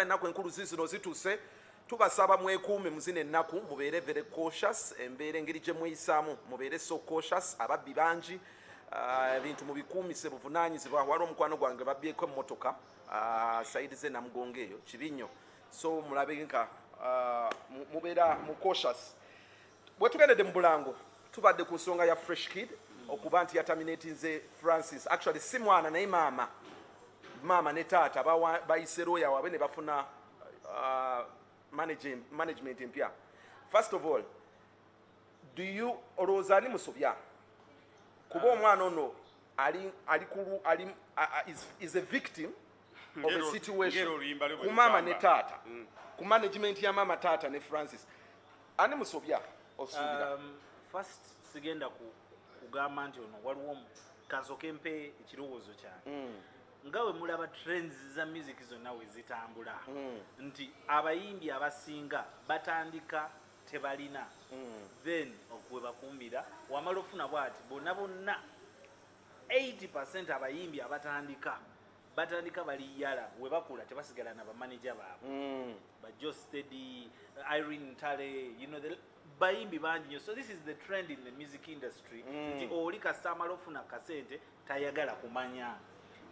ennaku enkulu zino zituuse tubasaba mwekuume muzino ennaku mubeere very cautious embeera engeri gye mweyisaamu mubeere so cautious ababbi bangi ebintu mubikuumise buvunaanyizibwa wali omukwano gwange babbyeko emmotoka sayidi ze namugonga eyo kibi nnyo so mulabe nka mubeera mu cautious bwe tugendedde mu bulango tubadde ku nsonga ya fresh kid okuba nti yataminatinze Francis actually si mwana naye maama ne taata bayise lawyer waabwe ne bafuna management empya. First of all, do you olowooza ani musobya kuba omwana ono is a victim of a situation ku maama ne taata ku management ya maama taata ne Francis ani musobya osuubira? First sigenda kugamba nti ono waliwo kansoke mpe ekirowoozo kyange nga we mulaba trends za music zonna we zitambula nti abayimbi abasinga batandika tebalina then okwe bakumbira wamala ofuna bwati bonna 80% abayimbi abatandika bali yala we bakula tebasigala na bamanager baabwe ba Joe Steady, Irene Ntale, you know, the bayimbi bangi. So this is the trend in the music industry nti oli kastamala ofuna kasente tayagala kumanya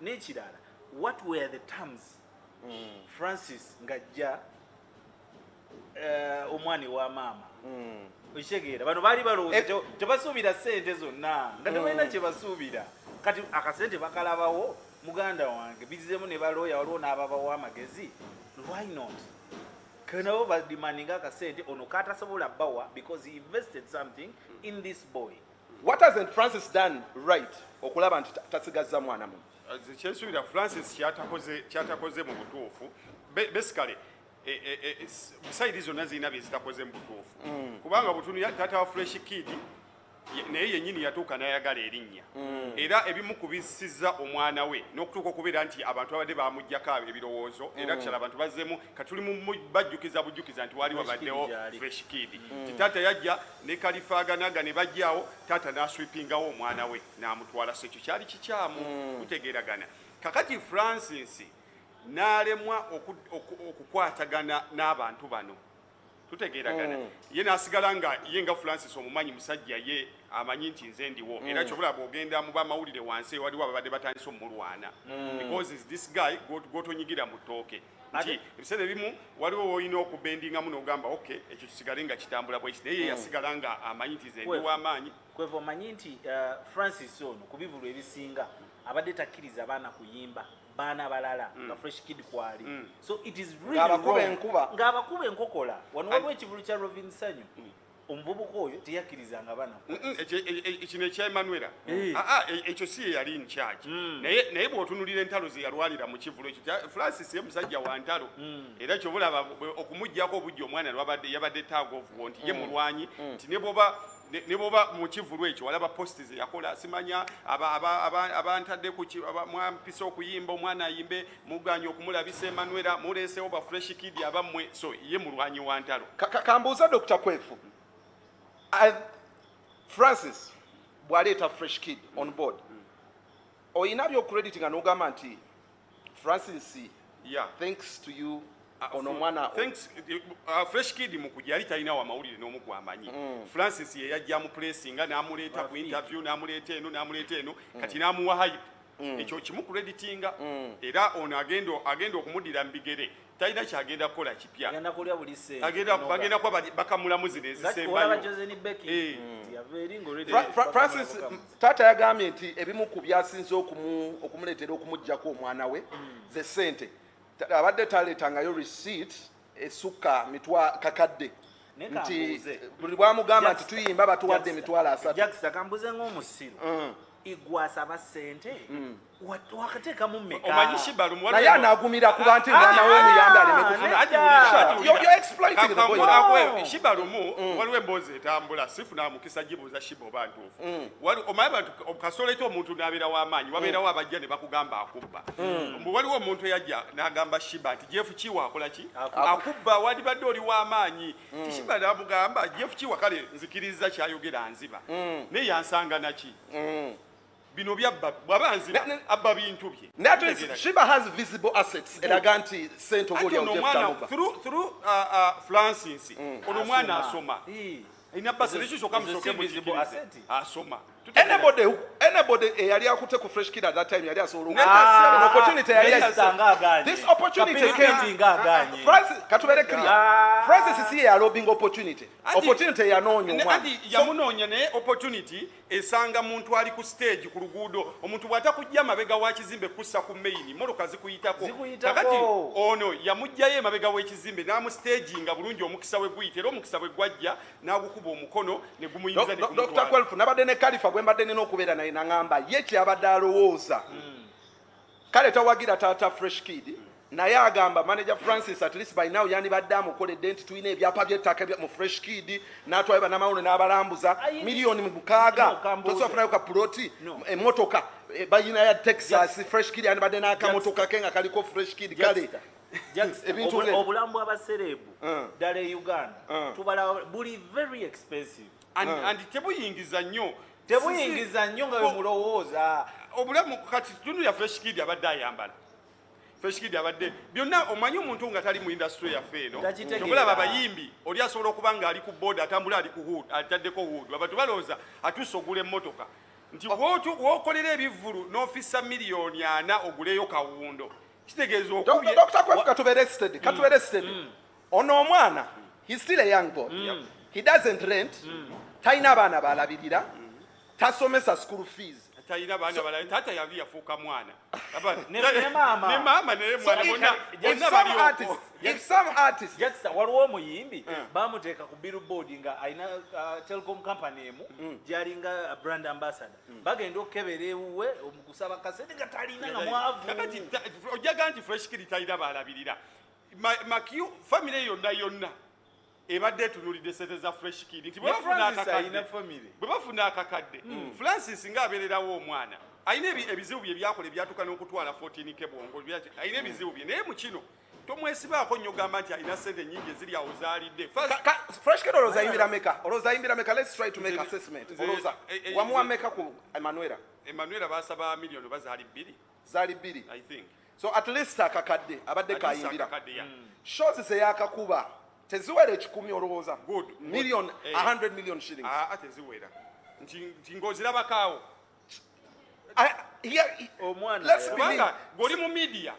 n'ekirala. What were the terms Francis ngajja omwani wa maama okitegeera bano baali balowooza tebasuubira ssente zonna nga tebalina kye basuubira kati akasente bakalabawo muganda wange bizizemu ne balooya waliwo n'ababawo amagezi why not kanabo badimandinga akasente ono katasobola bawa because he invested something in this boy. What hasn't Francis done right okulaba nti tasigazza mwana mu kyensuubira Francis kyatakoze mu butuufu basically sayidi zonna zirina bye zitakoze mu butuufu kubanga butunu taata wa fresh kid naye yennyini yatuuka n'ayagala erinnya era ebimu kubisiza omwana we n'okutuuka okubeera nti abantu babadde bamuggyako ebirowoozo era kyala abantu bazzeemu katulimu bajjukiza nti wali wabaddewo fresh kid ti taata yajja ne kalifaganaga ne bajjaawo taata n'aswipingawo omwana we n'amutwala so ekyo kyali kikyamu kutegeeragana kakati Francis n'alemwa okukwatagana n'abantu bano tutegeeragana ye n'asigala nga ye nga Francis omumanyi musajja ye amanyi nti nze ndiwo era kyobula bw'ogenda mu bamawulire wansi waliwo ababadde batandise omulwana because is this guy gotonyigira mu ttooke nti ebiseera ebimu waliwo olina okubendingamu n'ogamba okay ekyo kisigale nga kitambula bwekiti naye ye yasigala nga amanyi nti nze ndi w'amaanyi kwevo omanyi nti Francis ono ku bivulu ebisinga abadde takkiriza baana kuyimba baana balala nga fresh kid kwali so it is really ng'abakuba enkokola wano waliwo ekivulu kya Robin Sanyu omuvubuka oyo teyakkirizanga baana kino ekya Emmanuel ekyo si ye yali in charge naye bw'otunulira entalo ze yalwalira mu kivulu ekyo Francis ye musajja wa ntalo era kyobulaba okumuggyako obujja omwana yabadde tag of war nti ye mulwanyi nti ne boba mu kivulu ekyo walaba posti ze yakola simanya abantadde mwampisa okuyimba omwana ayimbe muganye okumulabisa Emmanuel muleesewo ba fresh kid abammwe so ye mulwanyi wa ntalo kambuuza Dr. Kwefu Francis bw'aleeta fresh kid on board oyina by'okukreditinga n'ogamba nti Francis thanks to you ono mwana thanks fresh kid mu kujja yali talina wa mawulire n'omu gwamanyi Francis ye yajja mu pressinga n'amuleeta ku interview n'amuleeta eno kati n'amuwa hype ekyo kimu kreditinga era ono agenda okumudira mu bigere talina kyagenda kukola kipya agenda kuba bakamulamu zino ezisembayo Francis taata yagambye nti ebimu ku byasinze okumuleetera okumuggyako omwana we ze ssente abadde taleetangayo receipt esukka kakadde nti buli bwamugamba nti tuyimba batuwadde emitwalo 3 Jackson kambuze ng'omusiru igwasa basente wakateekamu mmeka omanyi Shibalumu naye anaagumira kuba nti mwana we muyambe aleme kufuna Shibalumu waliwo emboozi etambula sifuna mukisa gibuuza Shiba oba ntuufu omanyi abantu kasoleeta omuntu n'abeera w'amaanyi wabeerawo abajja ne bakugamba akubba waliwo omuntu eyajja n'agamba Shiba nti Jeff Kiwa akola ki akubba wandibadde oli w'amaanyi ti Shiba n'amugamba Jeff Kiwa kale nzikiriza kyayogera nziba naye yansanga naki bino byabba bwabanzira abba bintu bye That is, Shiba has visible assets. Elaganti sent over your omwana through Francis ono mwana asoma ina baselejo shoka msoke visible asset asoma anybody yali akute ku fresh kid at that time yali asolo an opportunity yali this opportunity came Francis katubere clear Francis is here lobbying opportunity yanonyo mwana yamunonya ne opportunity esanga muntu ali ku stage ku luguudo omuntu bwata kujja mabega wa kizimbe kussa ku main motoka zikuyitako kakati ono yamujjayo mabega wa kizimbe namu staging bulungi omukisa we guyitera omukisa we gwajja nagukuba omukono ne gumuyinza ne Dr. Kwelfu nabadde ne Kalifa gwembadde nina okubeera naye nangamba ye kyabadde alowooza kale tawagira taata fresh kid naye agamba manager Francis at least by now yani badde amukoledde nti tulina ebyapa by'ettaka mu fresh kid n'atwala bannamawulire n'abalambuza miliyoni mukaaga tosobola ka ploti emmotoka bayina ya Texas fresh kid yani badde n'akamotoka ke nga kaliko fresh kid kale ebintu obulambu abaserebu ddala e Uganda tubala buli very expensive and tebuyingiza nnyo nga bemulowooza obulamu kati tunu ya fresh kid abadde ayambala fresh kid abadde byonna omanyi omuntu nga tali mu industry yaffe eno tobulaba abayimbi oli asobola okuba nga ali ku boda atambula ali ku hood ataddeko hood abantu balowooza atuuse ogula emmotoka nti wookolera ebivvulu n'ofisa miliyoni 4 oguleyo kawundo kitegeeza okubye Dr. Kwelfu katubere steady ono omwana he's still a young boy he doesn't rent talina abaana balabirira tasomesa school fees talina baana bala taata yavi yafuuka mwana ne mama ne mwana if some artists waliwo omuyimbi bamuteeka ku billboard nga alina telecom company emu gyalinga brand ambassador bagenda okukebera ewuwe omukusaba kasente nga talina nga mwavu kakati ojaga nti fresh kid talina balabirira makiyu family yonna ebadde tunulidde sente za fresh kid nti bwe bafuna akakadde Francis nga abeererawo omwana ayina ebizibu bye byakola ebyatuka n'okutwala 14 kebongo ayina ebizibu bye naye mu kino tomwesibaako nnyo gamba nti alina sente nyingi eziri awo zaalidde fresh kid oloza ayimbira meka let's try to make assessment oloza wamuwa meka ku Emanuela basaba miliyoni bazaali 2 I think so at least akakadde abadde kayimbira shows seyakakuba teziwera 10 olowooza million 100 million shillings teziwera nti ng'ozirabakaawo let's believe goli mu media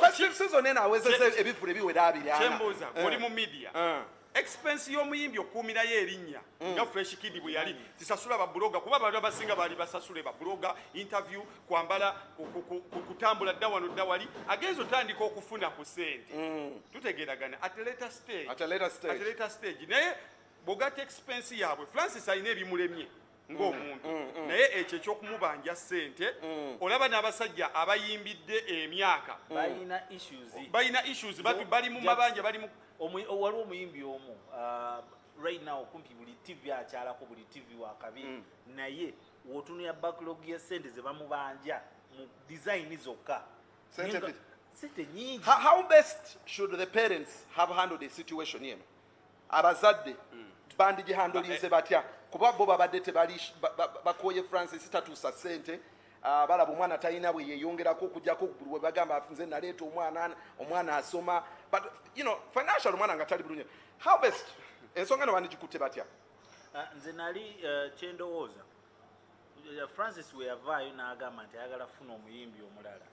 first season ena awezeze ebivule biwera 2 chemboza goli mu media expense y'omuyimbi okuumirayo erinnya nga fresh kid bwe yali tisasula babuloga kuba abantu abasinga baali basasule babuloga interview kwambala kutambula dda wano dda wali agenzo tandika okufuna ku sente tutegeragana at a later stage naye bogata expense yaabwe Francis alina ebimulemye ng'omuntu naye ekyo ekyokumubanja sente olaba n'abasajja abayimbidde emyaka balina issues bali mu mabanja bali mu waliwo omuyimbi omu right now kumpi buli TV akyalako buli TV wakabi naye wotunira backlog ya sente ze bamubanja mu design zokka sente nyingi how best should the parents have handled the situation yeno abazadde bandigihandolinze batya kuba bo babadde tebali bakoye Francis tatuusa sente balaba omwana talina bwe yeyongerako okujjako buli we bagamba nze naleeta omwana asoma but you know financial omwana nga tali bulungi how best ensonga no bandigikutte batya nze nali kyendowooza Francis we yavaayo n'agamba nti ayagala funa omuyimbi omulala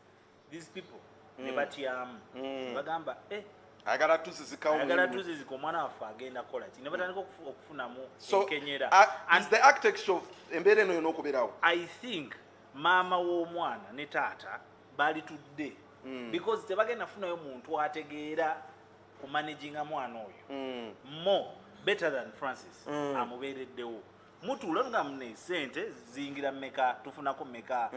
these people ne batyamu bagamba ayagala tuzizika omwana waffe agenda kola ki ne batandika okufunamu enkenyera is the architecture of embeera eno yonna okubeerawo I think maama w'omwana ne taata balitudde because tebagenda funayo muntu ategeera ku managing mwana oyo more better than Francis amubeereddewo mutuula nga mune sente ziyingira mmeka tufunako mmeka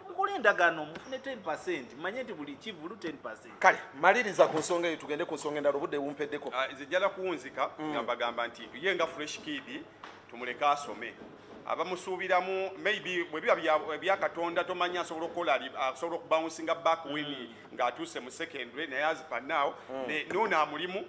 mukole endagaano mufune 10% manye nti buli kivulu 10%. Kale maliriza ku nsonga eyo tugende ku nsonga endala obudde bumpeddeko. Nze njala kuwunzika ngambagamba nti ye nga fresh kid tumuleka asome abamusuubiramu maybe bwe biba bya Katonda tomanya asobola okukola asobola okubouncing back when ng'atuuse mu secondary naye azipa now noona amulimu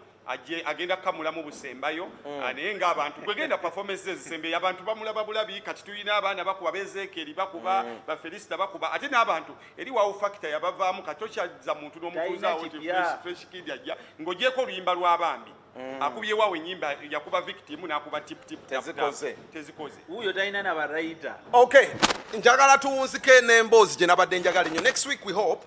agenda kukamulamu busembayo naye ng'abantu kwegenda performance ezisembeyo abantu bamulaba bulabi kati tulina abaana bakuba bezekeri bakuba bafelisita bakuba ate n'abantu eri waawo factor yabavaamu kati okyaza muntu n'omutuuzaawo nti fresh kid ajja ng'ogyeko oluyimba lw'abambi akubyewawo ennyimba yakuba victim n'akuba tezikoze wuuyo talina nabarayita okay njagala tuwunzike n'emboozi gye nabadde njagala ennyo next week we hope